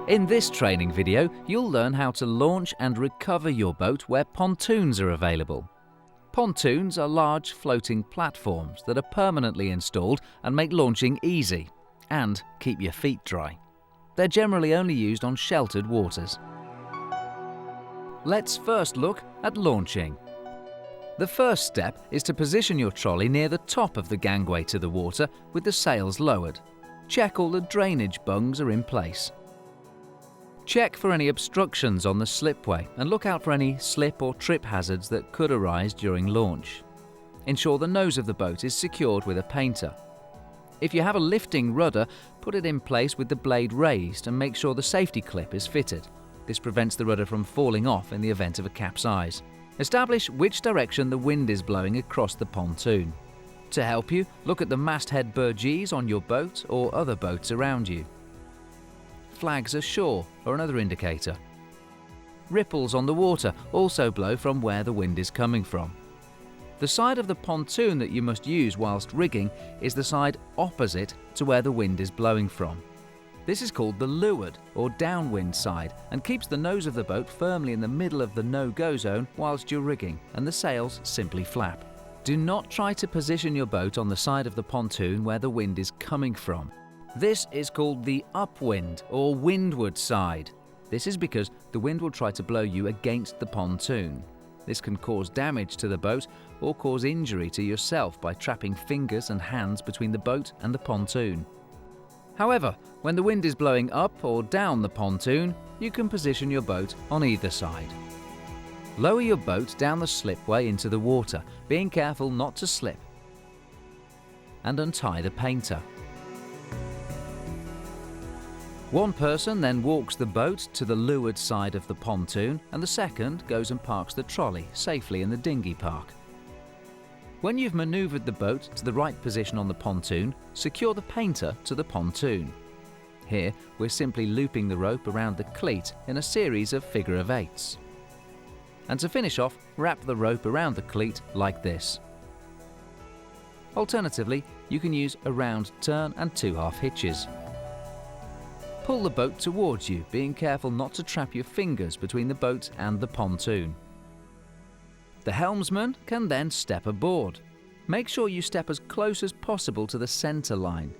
In this training video, you'll learn how to launch and recover your boat where pontoons are available. Pontoons are large floating platforms that are permanently installed and make launching easy and keep your feet dry. They're generally only used on sheltered waters. Let's first look at launching. The first step is to position your trolley near the top of the gangway to the water with the sails lowered. Check all the drainage bungs are in place. Check for any obstructions on the slipway and look out for any slip or trip hazards that could arise during launch. Ensure the nose of the boat is secured with a painter. If you have a lifting rudder, put it in place with the blade raised and make sure the safety clip is fitted. This prevents the rudder from falling off in the event of a capsize. Establish which direction the wind is blowing across the pontoon. To help you, look at the masthead burgees on your boat or other boats around you. Flags ashore are another indicator. Ripples on the water also blow from where the wind is coming from. The side of the pontoon that you must use whilst rigging is the side opposite to where the wind is blowing from. This is called the leeward or downwind side and keeps the nose of the boat firmly in the middle of the no-go zone whilst you're rigging, and the sails simply flap. Do not try to position your boat on the side of the pontoon where the wind is coming from. This is called the upwind or windward side. This is because the wind will try to blow you against the pontoon. This can cause damage to the boat or cause injury to yourself by trapping fingers and hands between the boat and the pontoon. However, when the wind is blowing up or down the pontoon, you can position your boat on either side. Lower your boat down the slipway into the water, being careful not to slip, and untie the painter. One person then walks the boat to the leeward side of the pontoon, and the second goes and parks the trolley safely in the dinghy park. When you've manoeuvred the boat to the right position on the pontoon, secure the painter to the pontoon. Here, we're simply looping the rope around the cleat in a series of figure of eights. And to finish off, wrap the rope around the cleat like this. Alternatively, you can use a round turn and 2/2 hitches. Pull the boat towards you, being careful not to trap your fingers between the boat and the pontoon. The helmsman can then step aboard. Make sure you step as close as possible to the center line.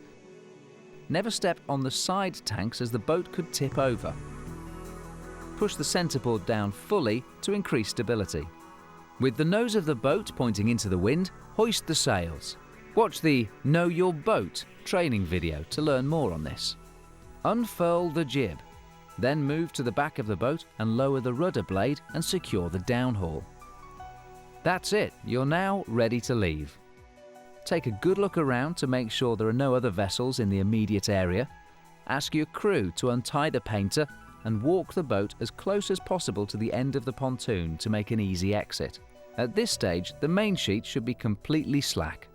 Never step on the side tanks as the boat could tip over. Push the centerboard down fully to increase stability. With the nose of the boat pointing into the wind, hoist the sails. Watch the Know Your Boat training video to learn more on this. Unfurl the jib. Then move to the back of the boat and lower the rudder blade and secure the downhaul. That's it, you're now ready to leave. Take a good look around to make sure there are no other vessels in the immediate area. Ask your crew to untie the painter and walk the boat as close as possible to the end of the pontoon to make an easy exit. At this stage, the main sheet should be completely slack.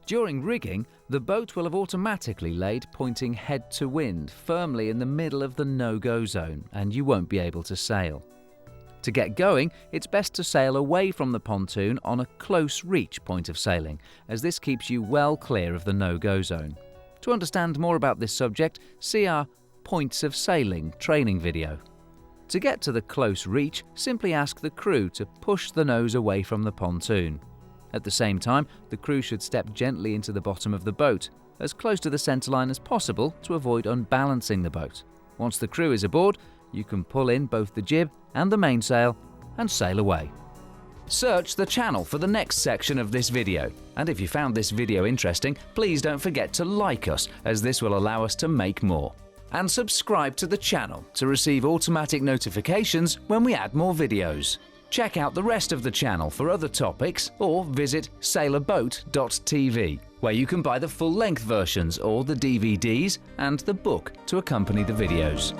During rigging, the boat will have automatically laid pointing head to wind firmly in the middle of the no-go zone, and you won't be able to sail. To get going, it's best to sail away from the pontoon on a close reach point of sailing, as this keeps you well clear of the no-go zone. To understand more about this subject, see our Points of Sailing training video. To get to the close reach, simply ask the crew to push the nose away from the pontoon. At the same time, the crew should step gently into the bottom of the boat, as close to the centerline as possible to avoid unbalancing the boat. Once the crew is aboard, you can pull in both the jib and the mainsail and sail away. Search the channel for the next section of this video. And if you found this video interesting, please don't forget to like us, as this will allow us to make more. And subscribe to the channel to receive automatic notifications when we add more videos. Check out the rest of the channel for other topics, or visit sailorboat.tv, where you can buy the full-length versions or the DVDs and the book to accompany the videos.